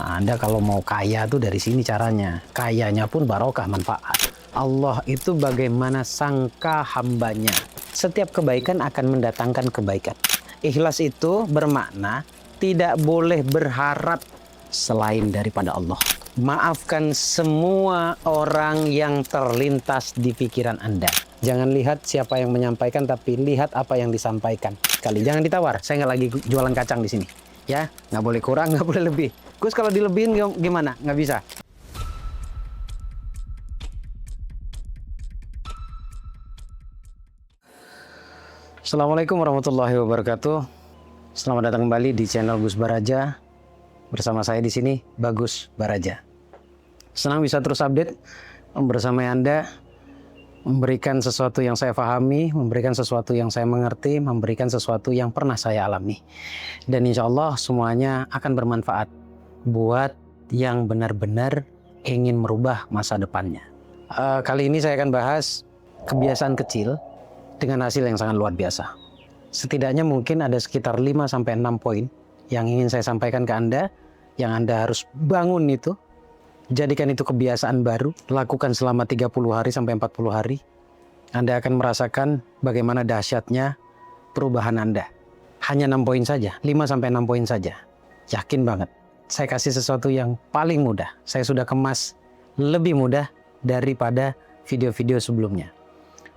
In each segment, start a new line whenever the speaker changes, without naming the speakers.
Nah, Anda kalau mau kaya tuh dari sini caranya. Kayanya pun barokah manfaat. Allah itu bagaimana sangka hambanya. Setiap kebaikan akan mendatangkan kebaikan. Ikhlas itu bermakna tidak boleh berharap selain daripada Allah. Maafkan semua orang yang terlintas di pikiran Anda. Jangan lihat siapa yang menyampaikan, tapi lihat apa yang disampaikan. Kali jangan ditawar. Saya nggak lagi jualan kacang di sini. Ya, nggak boleh kurang, nggak boleh lebih. Gus kalau dilebihin gimana? Nggak bisa. Assalamualaikum warahmatullahi wabarakatuh. Selamat datang kembali di channel Gus Baraja. Bersama saya di sini, Bagus Baraja. Senang bisa terus update bersama Anda, memberikan sesuatu yang saya pahami, memberikan sesuatu yang saya mengerti, memberikan sesuatu yang pernah saya alami. Dan insya Allah semuanya akan bermanfaat buat yang benar-benar ingin merubah masa depannya. Kali ini saya akan bahas kebiasaan kecil dengan hasil yang sangat luar biasa. Setidaknya mungkin ada sekitar 5-6 poin yang ingin saya sampaikan ke Anda, yang Anda harus bangun itu. Jadikan itu kebiasaan baru, lakukan selama 30 hari sampai 40 hari. Anda akan merasakan bagaimana dahsyatnya perubahan Anda. Hanya 6 poin saja, 5-6 poin saja. Yakin banget. Saya kasih sesuatu yang paling mudah. Saya sudah kemas lebih mudah daripada video-video sebelumnya.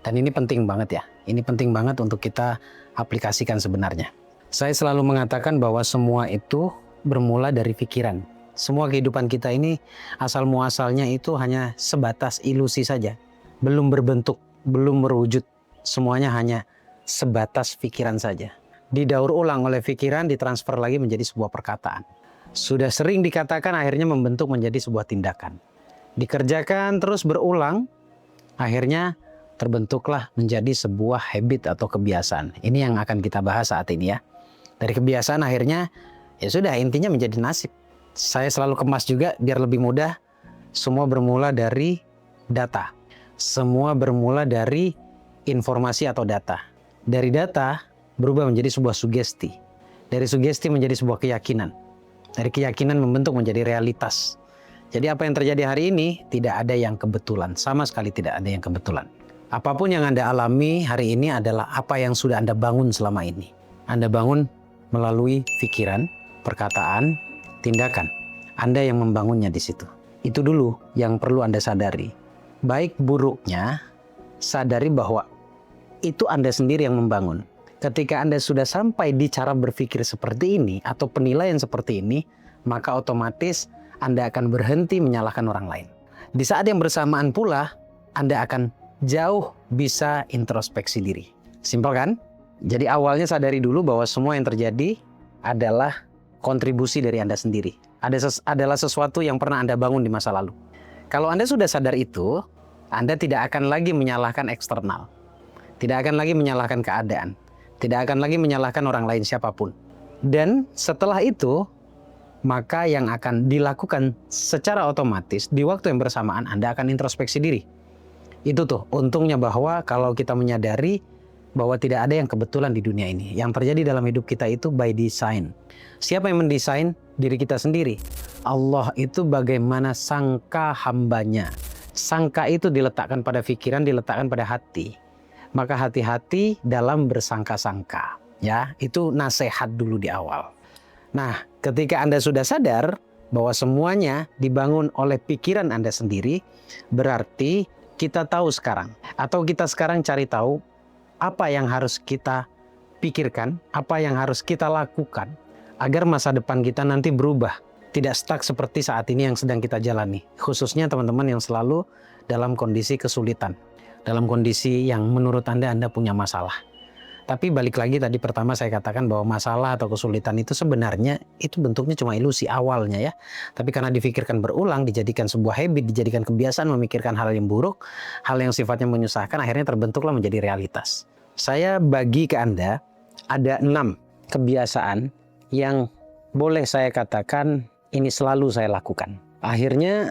Dan ini penting banget ya. Ini penting banget untuk kita aplikasikan sebenarnya. Saya selalu mengatakan bahwa semua itu bermula dari pikiran. Semua kehidupan kita ini asal muasalnya itu hanya sebatas ilusi saja. Belum berbentuk, belum berwujud. Semuanya hanya sebatas pikiran saja. Didaur ulang oleh pikiran, ditransfer lagi menjadi sebuah perkataan. Sudah sering dikatakan, akhirnya membentuk menjadi sebuah tindakan. Dikerjakan terus berulang, akhirnya terbentuklah menjadi sebuah habit atau kebiasaan. Ini yang akan kita bahas saat ini ya. Dari kebiasaan akhirnya, ya sudah intinya menjadi nasib. Saya selalu kemas juga biar lebih mudah. Semua bermula dari data. Semua bermula dari informasi atau data. Dari data berubah menjadi sebuah sugesti. Dari sugesti menjadi sebuah keyakinan. Dari keyakinan membentuk menjadi realitas. Jadi apa yang terjadi hari ini tidak ada yang kebetulan. Sama sekali tidak ada yang kebetulan. Apapun yang Anda alami hari ini adalah apa yang sudah Anda bangun selama ini. Anda bangun melalui pikiran, perkataan, tindakan. Anda yang membangunnya di situ. Itu dulu yang perlu Anda sadari. Baik buruknya, sadari bahwa itu Anda sendiri yang membangun. Ketika Anda sudah sampai di cara berpikir seperti ini atau penilaian seperti ini, maka otomatis Anda akan berhenti menyalahkan orang lain. Di saat yang bersamaan pula, Anda akan jauh bisa introspeksi diri. Simpel kan? Jadi awalnya sadari dulu bahwa semua yang terjadi adalah kontribusi dari Anda sendiri. Adalah sesuatu yang pernah Anda bangun di masa lalu. Kalau Anda sudah sadar itu, Anda tidak akan lagi menyalahkan eksternal. Tidak akan lagi menyalahkan keadaan. Tidak akan lagi menyalahkan orang lain siapapun. Dan setelah itu, maka yang akan dilakukan secara otomatis di waktu yang bersamaan Anda akan introspeksi diri. Itu tuh untungnya bahwa kalau kita menyadari bahwa tidak ada yang kebetulan di dunia ini. Yang terjadi dalam hidup kita itu by design. Siapa yang mendesain? Diri kita sendiri. Allah itu bagaimana sangka hambanya. Sangka itu diletakkan pada pikiran, diletakkan pada hati. Maka hati-hati dalam bersangka-sangka. Ya, itu nasihat dulu di awal. Nah, ketika Anda sudah sadar bahwa semuanya dibangun oleh pikiran Anda sendiri, berarti kita tahu sekarang, atau kita sekarang cari tahu apa yang harus kita pikirkan, apa yang harus kita lakukan, agar masa depan kita nanti berubah. Tidak stuck seperti saat ini yang sedang kita jalani. Khususnya teman-teman yang selalu dalam kondisi kesulitan. Dalam kondisi yang menurut Anda punya masalah. Tapi balik lagi tadi pertama saya katakan bahwa masalah atau kesulitan itu sebenarnya itu bentuknya cuma ilusi awalnya ya. Tapi karena difikirkan berulang, dijadikan sebuah habit, dijadikan kebiasaan memikirkan hal yang buruk, hal yang sifatnya menyusahkan, akhirnya terbentuklah menjadi realitas. Saya bagi ke Anda ada 6 kebiasaan yang boleh saya katakan ini selalu saya lakukan. Akhirnya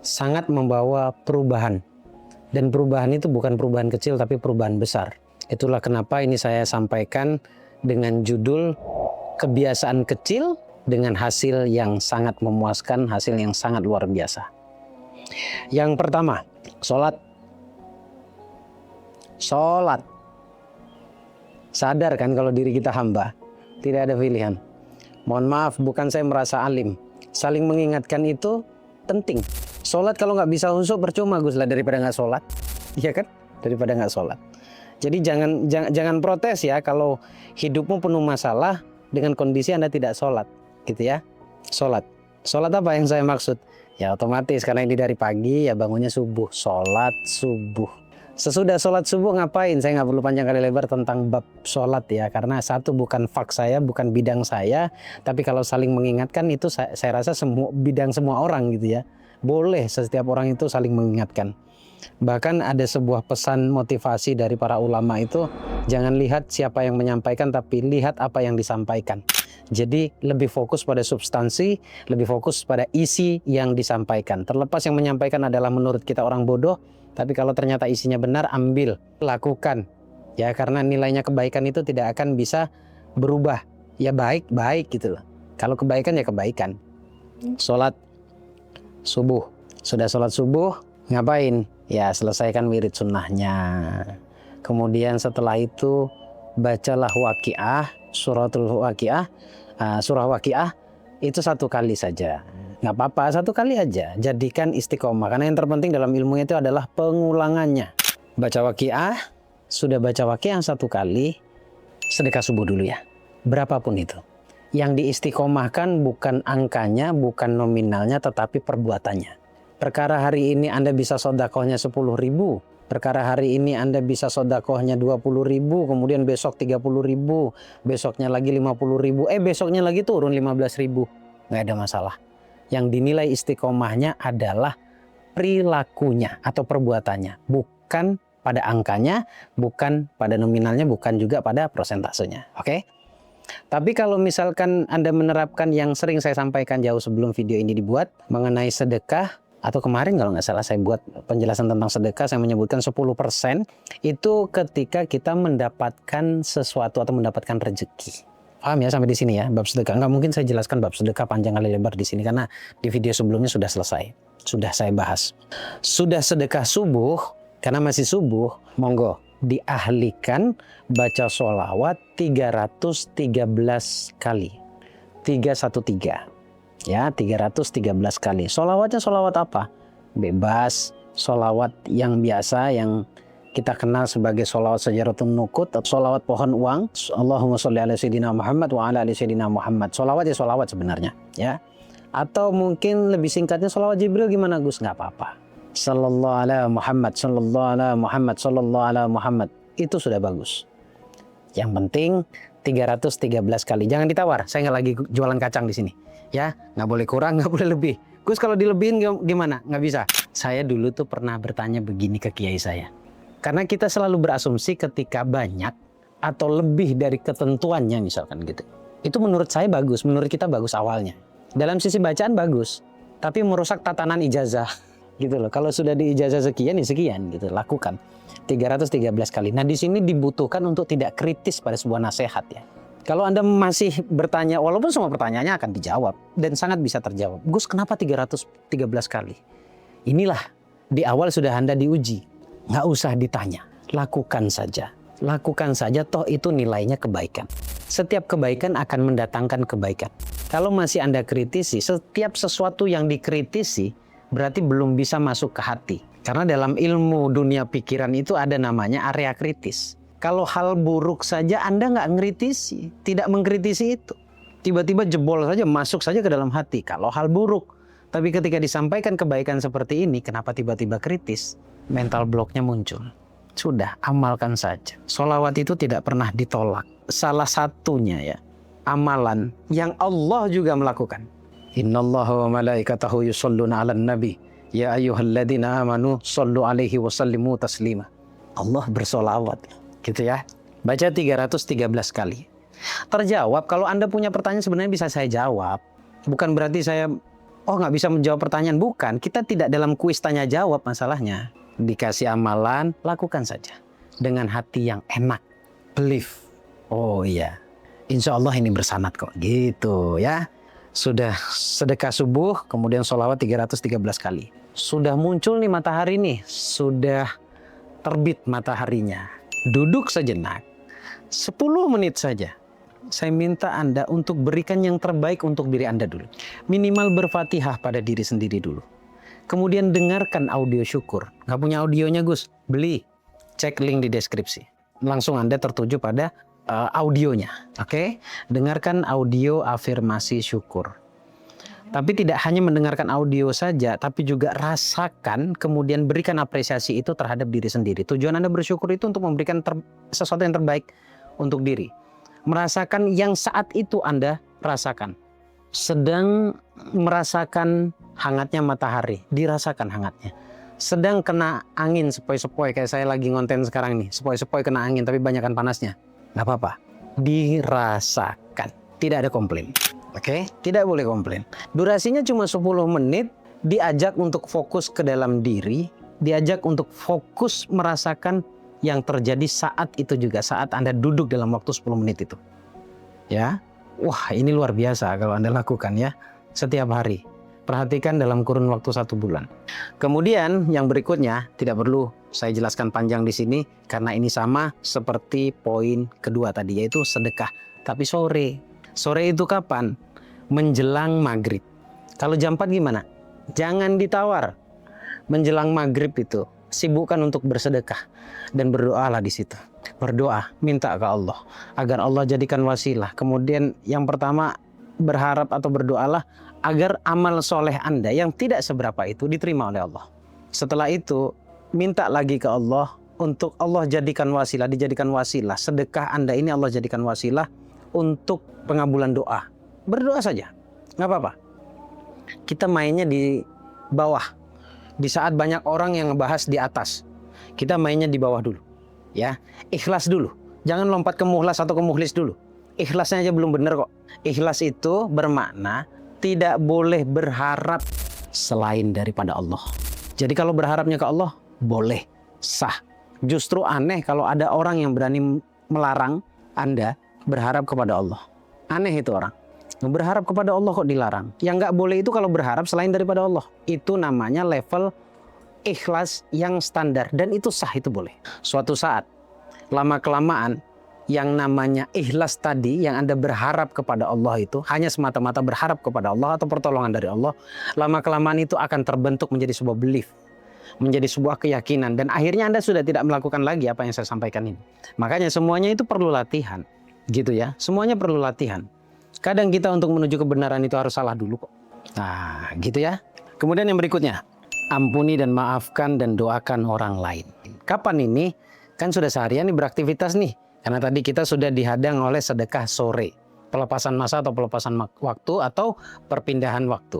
sangat membawa perubahan. Dan perubahan itu bukan perubahan kecil tapi perubahan besar. Itulah kenapa ini saya sampaikan dengan judul kebiasaan kecil dengan hasil yang sangat memuaskan, hasil yang sangat luar biasa. Yang pertama, sholat. Sadar kan kalau diri kita hamba, tidak ada pilihan. Mohon maaf, bukan saya merasa alim. Saling mengingatkan itu penting. Sholat kalau nggak bisa khusyuk percuma Gus lah, daripada nggak sholat. Iya kan? Daripada nggak sholat. Jadi jangan protes ya kalau hidupmu penuh masalah dengan kondisi Anda tidak sholat, gitu ya. Sholat apa yang saya maksud? Ya otomatis karena ini dari pagi ya bangunnya subuh, sholat subuh. Sesudah sholat subuh ngapain? Saya nggak perlu panjang kali lebar tentang bab sholat ya, karena satu bukan fak saya, bukan bidang saya, tapi kalau saling mengingatkan itu saya rasa bidang semua orang gitu ya. Boleh setiap orang itu saling mengingatkan. Bahkan ada sebuah pesan motivasi dari para ulama itu, jangan lihat siapa yang menyampaikan, tapi lihat apa yang disampaikan. Jadi lebih fokus pada substansi, lebih fokus pada isi yang disampaikan. Terlepas yang menyampaikan adalah menurut kita orang bodoh, tapi kalau ternyata isinya benar, ambil, lakukan. Ya karena nilainya kebaikan itu tidak akan bisa berubah. Ya baik gitu loh. Kalau kebaikan ya kebaikan. Sholat subuh. Sudah sholat subuh, ngapain? Ya selesaikan wirid sunnahnya. Kemudian setelah itu bacalah waqiah, surah waqiah itu 1 kali saja. Nggak apa-apa, 1 kali aja. Jadikan istiqomah. Karena yang terpenting dalam ilmu itu adalah pengulangannya. Baca waqiah, sudah baca waqiah 1 kali, sedekah subuh dulu ya. Berapapun itu. Yang diistiqomahkan bukan angkanya, bukan nominalnya, tetapi perbuatannya. Perkara hari ini Anda bisa sodakohnya 10.000, perkara hari ini Anda bisa sodakohnya 20.000, kemudian besok 30.000, besoknya lagi 50.000, besoknya lagi turun 15.000, nggak ada masalah. Yang dinilai istiqomahnya adalah perilakunya atau perbuatannya, bukan pada angkanya, bukan pada nominalnya, bukan juga pada prosentasenya. Oke? Tapi kalau misalkan Anda menerapkan yang sering saya sampaikan jauh sebelum video ini dibuat mengenai sedekah, atau kemarin kalau nggak salah saya buat penjelasan tentang sedekah, saya menyebutkan 10% itu ketika kita mendapatkan sesuatu atau mendapatkan rezeki. Paham ya sampai di sini ya bab sedekah? Nggak mungkin saya jelaskan bab sedekah panjang kali lebar di sini karena di video sebelumnya sudah selesai, sudah saya bahas. Sudah sedekah subuh, karena masih subuh, monggo diahlikan baca sholawat 313 kali. 313. Ya, 313 kali. Sholawatnya sholawat apa? Bebas. Sholawat yang biasa, yang kita kenal sebagai sholawat sajaratun nukut, atau sholawat pohon uang. Allahumma sholli ala sayyidina Muhammad wa ala ali sayyidina Muhammad. Sholawat ya sholawat sebenarnya. Ya. Atau mungkin lebih singkatnya sholawat Jibril gimana Gus? Nggak apa-apa. Sallallahu ala Muhammad, sallallahu ala Muhammad, sallallahu ala Muhammad. Itu sudah bagus. Yang penting 313 kali. Jangan ditawar. Saya nggak lagi jualan kacang di sini. Ya, nggak boleh kurang, nggak boleh lebih. Gus kalau dilebihin gimana? Nggak bisa. Saya dulu tuh pernah bertanya begini ke kiai saya. Karena kita selalu berasumsi ketika banyak atau lebih dari ketentuannya misalkan gitu. Itu menurut saya bagus, menurut kita bagus awalnya. Dalam sisi bacaan bagus, tapi merusak tatanan ijazah gitu loh. Kalau sudah di ijazah sekian ya sekian gitu, lakukan. 313 kali. Nah di sini dibutuhkan untuk tidak kritis pada sebuah nasihat ya. Kalau Anda masih bertanya, walaupun semua pertanyaannya akan dijawab dan sangat bisa terjawab. Gus, kenapa 313 kali? Inilah, di awal sudah Anda diuji. Nggak usah ditanya, lakukan saja. Lakukan saja, toh itu nilainya kebaikan. Setiap kebaikan akan mendatangkan kebaikan. Kalau masih Anda kritisi, setiap sesuatu yang dikritisi berarti belum bisa masuk ke hati. Karena dalam ilmu dunia pikiran itu ada namanya area kritis. Kalau hal buruk saja Anda nggak ngritisi, tidak mengkritisi itu. Tiba-tiba jebol saja, masuk saja ke dalam hati. Kalau hal buruk. Tapi ketika disampaikan kebaikan seperti ini, kenapa tiba-tiba kritis? Mental blocknya muncul. Sudah, amalkan saja. Sholawat itu tidak pernah ditolak. Salah satunya ya, amalan yang Allah juga melakukan. Innallaha wa malaikatahu yusholluna 'alan nabi. Ya ayyuhalladzina amanu shollu 'alaihi wa sallimu taslima. Allah bersolawat. Gitu ya. Baca 313 kali. Terjawab. Kalau Anda punya pertanyaan sebenarnya bisa saya jawab. Bukan berarti saya nggak bisa menjawab pertanyaan. Bukan. Kita tidak dalam kuis tanya jawab masalahnya. Dikasih amalan, lakukan saja. Dengan hati yang enak. Believe. Oh iya. Insya Allah ini bersanad kok. Gitu ya. Sudah sedekah subuh, kemudian sholawat 313 kali. Sudah muncul nih matahari nih, sudah terbit mataharinya. Duduk sejenak, 10 menit saja. Saya minta Anda untuk berikan yang terbaik untuk diri Anda dulu. Minimal berfatihah pada diri sendiri dulu. Kemudian dengarkan audio syukur. Nggak punya audionya Gus? Beli. Cek link di deskripsi. Langsung Anda tertuju pada audionya. Oke? Dengarkan audio afirmasi syukur. Tapi tidak hanya mendengarkan audio saja, tapi juga rasakan, kemudian berikan apresiasi itu terhadap diri sendiri. Tujuan Anda bersyukur itu untuk memberikan sesuatu yang terbaik untuk diri. Merasakan yang saat itu Anda rasakan. Sedang merasakan hangatnya matahari, dirasakan hangatnya. Sedang kena angin sepoi-sepoi, kayak saya lagi ngonten sekarang nih, sepoi-sepoi kena angin tapi banyakan panasnya. Nggak apa-apa, dirasakan, tidak ada komplain. Oke, tidak boleh komplain. Durasinya cuma 10 menit, diajak untuk fokus ke dalam diri, diajak untuk fokus merasakan yang terjadi saat itu juga, saat Anda duduk dalam waktu 10 menit itu. Ya, wah ini luar biasa kalau Anda lakukan ya, setiap hari. Perhatikan dalam kurun waktu 1 bulan. Kemudian yang berikutnya, tidak perlu saya jelaskan panjang di sini, karena ini sama seperti poin kedua tadi, yaitu sedekah. Tapi sore. Sore itu kapan? Menjelang maghrib. Kalau jam 4 gimana? Jangan ditawar. Menjelang maghrib itu, sibukkan untuk bersedekah. Dan berdoalah di situ. Berdoa, minta ke Allah. Agar Allah jadikan wasilah. Kemudian yang pertama, berharap atau berdoalah agar amal soleh Anda yang tidak seberapa itu diterima oleh Allah. Setelah itu, minta lagi ke Allah untuk Allah jadikan wasilah, dijadikan wasilah. Sedekah Anda ini Allah jadikan wasilah untuk pengabulan doa. Berdoa saja, nggak apa-apa. Kita mainnya di bawah. Di saat banyak orang yang ngebahas di atas, kita mainnya di bawah dulu. Ya, ikhlas dulu. Jangan lompat ke muhlas atau ke muhlis dulu. Ikhlasnya aja belum benar kok. Ikhlas itu bermakna tidak boleh berharap selain daripada Allah. Jadi kalau berharapnya ke Allah, boleh, sah. Justru aneh kalau ada orang yang berani melarang Anda berharap kepada Allah. Aneh itu orang. Berharap kepada Allah kok dilarang. Yang nggak boleh itu kalau berharap selain daripada Allah. Itu namanya level ikhlas yang standar. Dan itu sah, itu boleh. Suatu saat, lama-kelamaan, yang namanya ikhlas tadi, yang Anda berharap kepada Allah itu, hanya semata-mata berharap kepada Allah atau pertolongan dari Allah, lama-kelamaan itu akan terbentuk menjadi sebuah belief, menjadi sebuah keyakinan, dan akhirnya Anda sudah tidak melakukan lagi apa yang saya sampaikan ini. Makanya semuanya itu perlu latihan, gitu ya, semuanya perlu latihan. Kadang kita untuk menuju kebenaran itu harus salah dulu kok. Nah, gitu ya. Kemudian yang berikutnya, ampuni dan maafkan dan doakan orang lain. Kapan ini? Kan sudah seharian nih beraktivitas nih. Karena tadi kita sudah dihadang oleh sedekah sore, pelepasan masa atau pelepasan waktu atau perpindahan waktu.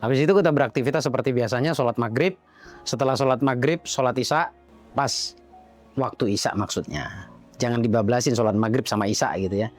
Habis itu kita beraktivitas seperti biasanya, sholat maghrib. Setelah sholat maghrib, sholat isya, pas waktu isya maksudnya. Jangan dibablasin sholat maghrib sama isya gitu ya.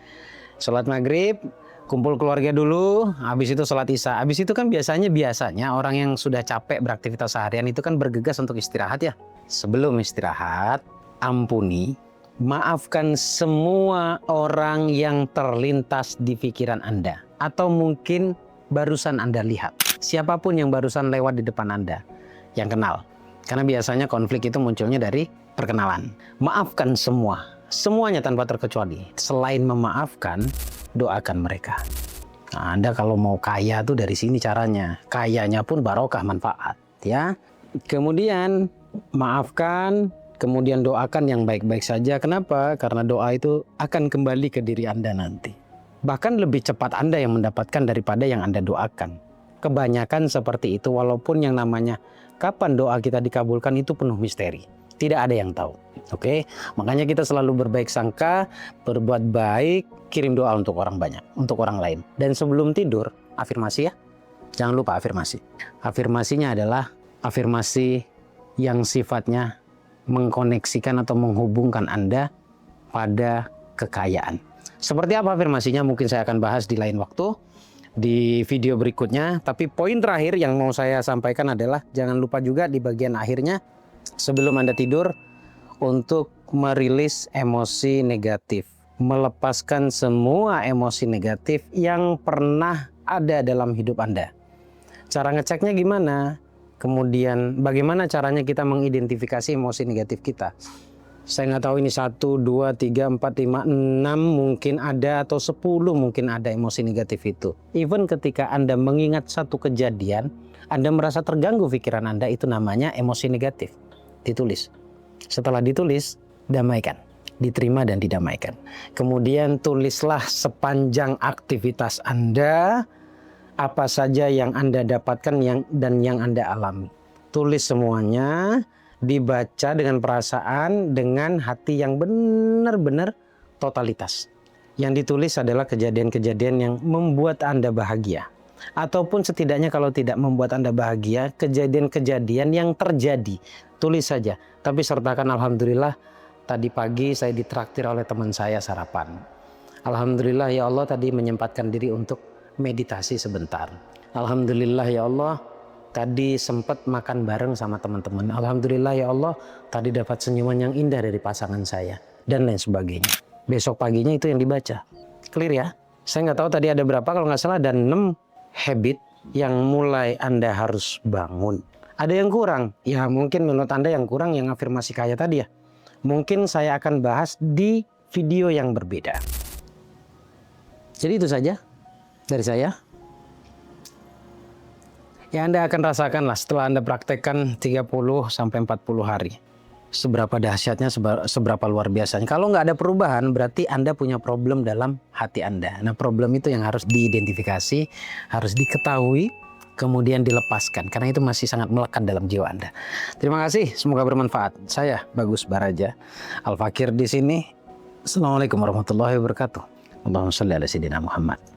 Sholat maghrib, kumpul keluarga dulu, habis itu sholat isya. Habis itu kan biasanya orang yang sudah capek beraktivitas seharian itu kan bergegas untuk istirahat ya. Sebelum istirahat, ampuni, maafkan semua orang yang terlintas di pikiran Anda. Atau mungkin barusan Anda lihat. Siapapun yang barusan lewat di depan Anda, yang kenal. Karena biasanya konflik itu munculnya dari perkenalan. Maafkan semua. Semuanya tanpa terkecuali. Selain memaafkan, doakan mereka. Nah, Anda kalau mau kaya tuh dari sini caranya. Kayanya pun barokah manfaat. Ya. Kemudian maafkan, kemudian doakan yang baik-baik saja. Kenapa? Karena doa itu akan kembali ke diri Anda nanti. Bahkan lebih cepat Anda yang mendapatkan daripada yang Anda doakan. Kebanyakan seperti itu, walaupun yang namanya kapan doa kita dikabulkan itu penuh misteri. Tidak ada yang tahu. Oke? Makanya kita selalu berbaik sangka, berbuat baik, kirim doa untuk orang banyak, untuk orang lain. Dan sebelum tidur, afirmasi ya. Jangan lupa afirmasi. Afirmasinya adalah afirmasi yang sifatnya mengkoneksikan atau menghubungkan Anda pada kekayaan. Seperti apa afirmasinya mungkin saya akan bahas di lain waktu, di video berikutnya. Tapi poin terakhir yang mau saya sampaikan adalah jangan lupa juga di bagian akhirnya sebelum Anda tidur untuk merilis emosi negatif. Melepaskan semua emosi negatif yang pernah ada dalam hidup Anda. Cara ngeceknya gimana? Kemudian bagaimana caranya kita mengidentifikasi emosi negatif kita? Saya nggak tahu ini 1, 2, 3, 4, 5, 6 mungkin ada, atau 10 mungkin ada emosi negatif itu. Even ketika Anda mengingat satu kejadian, Anda merasa terganggu pikiran Anda, itu namanya emosi negatif. Ditulis. Setelah ditulis, damaikan. Diterima dan didamaikan. Kemudian tulislah sepanjang aktivitas Anda, apa saja yang Anda dapatkan dan yang Anda alami. Tulis semuanya, dibaca dengan perasaan, dengan hati yang benar-benar totalitas. Yang ditulis adalah kejadian-kejadian yang membuat Anda bahagia. Ataupun setidaknya kalau tidak membuat Anda bahagia, kejadian-kejadian yang terjadi. Tulis saja, tapi sertakan alhamdulillah tadi pagi saya ditraktir oleh teman saya sarapan. Alhamdulillah ya Allah tadi menyempatkan diri untuk meditasi sebentar. Alhamdulillah ya Allah tadi sempat makan bareng sama teman-teman. Alhamdulillah ya Allah tadi dapat senyuman yang indah dari pasangan saya, dan lain sebagainya. Besok paginya itu yang dibaca. Clear ya? Saya nggak tahu tadi ada berapa, kalau nggak salah ada 6 habit yang mulai Anda harus bangun. Ada yang kurang? Ya mungkin menurut Anda yang kurang yang afirmasi kaya tadi ya. Mungkin saya akan bahas di video yang berbeda. Jadi itu saja dari saya. Ya Anda akan rasakan lah setelah Anda praktekkan 30 sampai 40 hari. Seberapa dahsyatnya, seberapa luar biasanya. Kalau nggak ada perubahan berarti Anda punya problem dalam hati Anda. Nah problem itu yang harus diidentifikasi, harus diketahui, kemudian dilepaskan. Karena itu masih sangat melekat dalam jiwa Anda. Terima kasih, semoga bermanfaat. Saya Bagus Baraja, Al Fakir di sini. Assalamualaikum warahmatullahi wabarakatuh. Allahumma shalli ala sayyidina Muhammad.